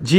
جی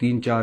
3-4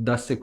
10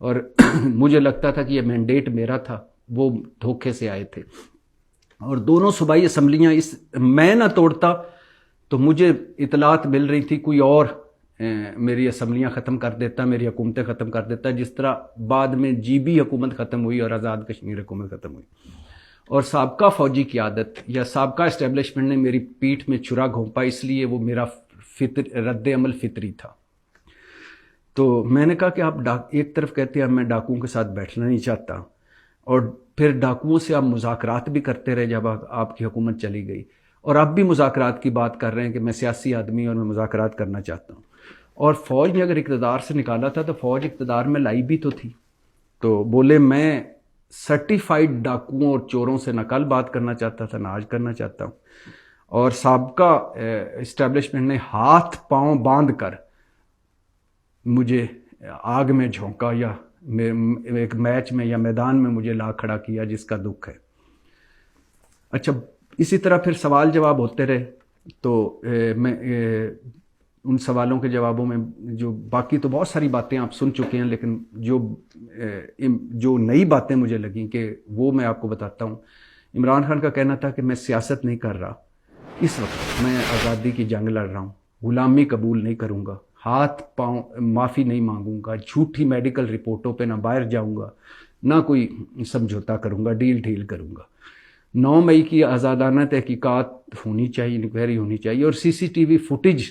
اور مجھے لگتا تھا کہ یہ مینڈیٹ میرا تھا، وہ دھوکے سے آئے تھے۔ اور دونوں صوبائی اسمبلیاں میں نہ توڑتا تو مجھے اطلاعات مل رہی تھی کوئی اور میری اسمبلیاں ختم کر دیتا، میری حکومتیں ختم کر دیتا، جس طرح بعد میں جی بی حکومت ختم ہوئی اور آزاد کشمیر حکومت ختم ہوئی۔ اور سابقہ فوجی قیادت یا سابقہ اسٹیبلشمنٹ نے میری پیٹھ میں چھرا گھونپا، اس لیے وہ میرا رد عمل فطری تھا۔ تو میں نے کہا کہ آپ ایک طرف کہتے ہیں میں ڈاکوؤں کے ساتھ بیٹھنا نہیں چاہتا، اور پھر ڈاکوؤں سے آپ مذاکرات بھی کرتے رہے جب آپ کی حکومت چلی گئی، اور اب بھی مذاکرات کی بات کر رہے ہیں کہ میں سیاسی آدمی اور میں مذاکرات کرنا چاہتا ہوں۔ اور فوج نے اگر اقتدار سے نکالا تھا تو فوج اقتدار میں لائی بھی تو تھی۔ تو بولے میں سرٹیفائیڈ ڈاکوؤں اور چوروں سے نہ کل بات کرنا چاہتا تھا، نہ آج کرنا چاہتا ہوں۔ اور سابقہ اسٹیبلشمنٹ نے ہاتھ پاؤں باندھ کر مجھے آگ میں جھونکا یا ایک میچ میں یا میدان میں مجھے لا کھڑا کیا، جس کا دکھ ہے۔ اچھا، اسی طرح پھر سوال جواب ہوتے رہے، تو میں ان سوالوں کے جوابوں میں جو باقی تو بہت ساری باتیں آپ سن چکے ہیں، لیکن جو نئی باتیں مجھے لگیں کہ وہ میں آپ کو بتاتا ہوں۔ عمران خان کا کہنا تھا کہ میں سیاست نہیں کر رہا، اس وقت میں آزادی کی جنگ لڑ رہا ہوں، غلامی قبول نہیں کروں گا، ہاتھ پاؤں معافی نہیں مانگوں گا، جھوٹی میڈیکل رپورٹوں پہ نہ باہر جاؤں گا، نہ کوئی سمجھوتا کروں گا، ڈیل کروں گا۔ 9 مئی کی آزادانہ تحقیقات ہونی چاہیے، انکوائری ہونی چاہیے، اور سی سی ٹی وی فوٹیج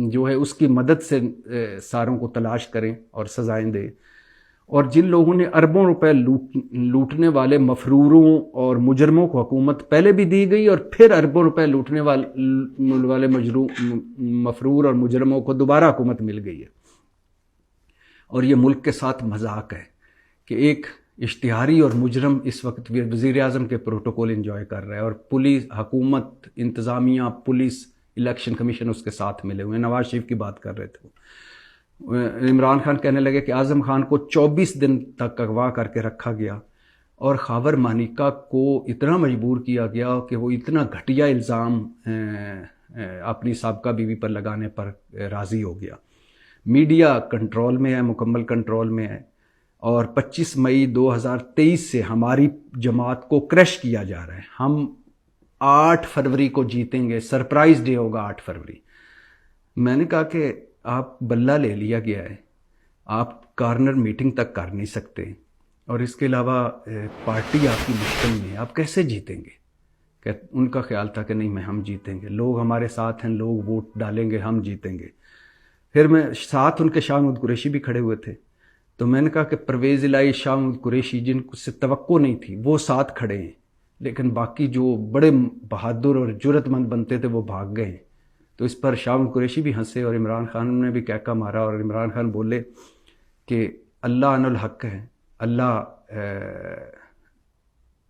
جو ہے اس کی مدد سے ساروں کو تلاش کریں اور سزائیں دیں۔ اور جن لوگوں نے اربوں روپے لوٹنے والے مفروروں اور مجرموں کو حکومت پہلے بھی دی گئی، اور پھر اربوں روپے لوٹنے والے مفرور اور مجرموں کو دوبارہ حکومت مل گئی ہے۔ اور یہ ملک کے ساتھ مذاق ہے کہ ایک اشتہاری اور مجرم اس وقت وزیر اعظم کے پروٹوکول انجوائے کر رہا ہے، اور پولیس، حکومت، انتظامیہ، پولیس، الیکشن کمیشن اس کے ساتھ ملے ہوئے ہیں۔ نواز شریف کی بات کر رہے تھے، عمران خان کہنے لگے کہ اعظم خان کو 24 دن تک اغوا کر کے رکھا گیا، اور خاور مانیکا کو اتنا مجبور کیا گیا کہ وہ اتنا گھٹیا الزام اپنی سابقہ بیوی پر لگانے پر راضی ہو گیا۔ میڈیا کنٹرول میں ہے، مکمل کنٹرول میں ہے، اور 25 مئی 2023 سے ہماری جماعت کو کریش کیا جا رہا ہے۔ ہم 8 فروری کو جیتیں گے، سرپرائز ڈے ہوگا 8 فروری۔ میں نے کہا کہ آپ بلہ لے لیا گیا ہے، آپ کارنر میٹنگ تک کر نہیں سکتے، اور اس کے علاوہ پارٹی آپ کی مشکل میں ہے، آپ کیسے جیتیں گے؟ کہ ان کا خیال تھا کہ نہیں، ہم جیتیں گے، لوگ ہمارے ساتھ ہیں، لوگ ووٹ ڈالیں گے، ہم جیتیں گے۔ پھر میں ساتھ ان کے شاہ محمود قریشی بھی کھڑے ہوئے تھے، تو میں نے کہا کہ پرویز الہی، شاہ محمود قریشی، جن سے توقع نہیں تھی وہ ساتھ کھڑے ہیں، لیکن باقی جو بڑے بہادر اور جرأت مند بنتے تھے وہ بھاگ گئے ہیں۔ تو اس پر شاہ محمود قریشی بھی ہنسے، اور عمران خان نے بھی کہکا مارا، اور عمران خان بولے کہ اللہ عن الحق ہے،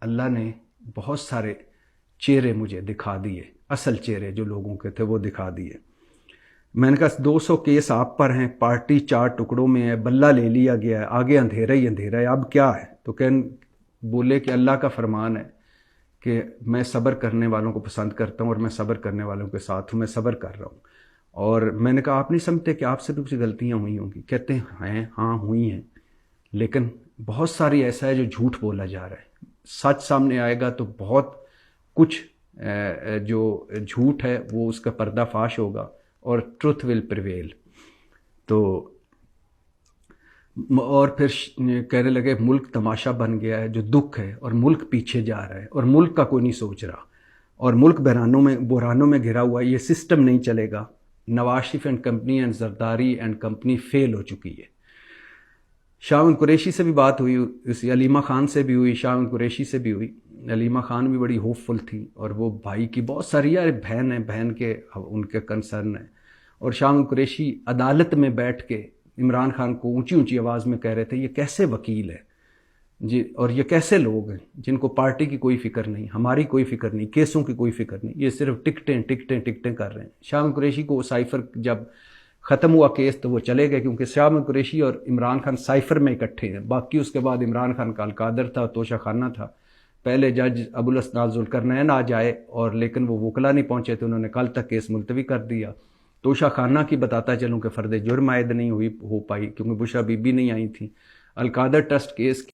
اللہ نے بہت سارے چہرے مجھے دکھا دیے، اصل چہرے جو لوگوں کے تھے وہ دکھا دیے۔ میں نے کہا 200 کیس آپ پر ہیں، پارٹی 4 ٹکڑوں میں ہے، بلہ لے لیا گیا ہے، آگے اندھیرا ہی اندھیرا ہے، اب کیا ہے؟ تو بولے کہ اللہ کا فرمان ہے کہ میں صبر کرنے والوں کو پسند کرتا ہوں، اور میں صبر کرنے والوں کے ساتھ ہوں، میں صبر کر رہا ہوں۔ اور میں نے کہا آپ نہیں سمجھتے کہ آپ سے بھی کچھ غلطیاں ہوئی ہوں گی؟ کہتے ہیں ہاں ہوئی ہیں، لیکن بہت ساری ایسا ہے جو جھوٹ بولا جا رہا ہے، سچ سامنے آئے گا تو بہت کچھ جو جھوٹ ہے وہ اس کا پردہ فاش ہوگا، اور ٹروتھ ول پریویل۔ تو اور پھر کہنے لگے ملک تماشا بن گیا ہے، جو دکھ ہے، اور ملک پیچھے جا رہا ہے، اور ملک کا کوئی نہیں سوچ رہا، اور ملک بحرانوں میں گھرا ہوا ہے، یہ سسٹم نہیں چلے گا۔ Nawaz Sharif and company and Zardari and company fail ہو چکی ہے۔ شاہ محمود قریشی سے بھی بات ہوئی، اسی علیمہ خان سے بھی ہوئی، شاہ محمود قریشی سے بھی ہوئی۔ علیمہ خان بھی بڑی ہوپ فل تھی، اور وہ بھائی کی بہت ساری بہن ہیں، بہن کے ان کے کنسرن ہیں، اور شاہ محمود قریشی عدالت میں بیٹھ کے عمران خان کو اونچی اونچی آواز میں کہہ رہے تھے یہ کیسے وکیل ہے جی، اور یہ کیسے لوگ ہیں جن کو پارٹی کی کوئی فکر نہیں، ہماری کوئی فکر نہیں، کیسوں کی کوئی فکر نہیں، یہ صرف ٹکٹیں کر رہے ہیں۔ شاہ محمود قریشی کو سائفر جب ختم ہوا کیس تو وہ چلے گئے، کیونکہ شاہ محمود قریشی اور عمران خان سائفر میں اکٹھے ہیں، باقی اس کے بعد عمران خان کا القادر تھا، توشہ خانہ تھا۔ پہلے جج ابوالاسناد ذوالقرنین آ جائے، اور لیکن وہ وکلا نہیں پہنچے تھے، انہوں نے کل تک کیس ملتوی کر دیا۔ توشہ خانہ کی بتاتا چلوں کہ فرد جرم عائد نہیں ہو پائی، کیونکہ بشرا بی بی نہیں آئی تھیں۔ القادر ٹرسٹ کیس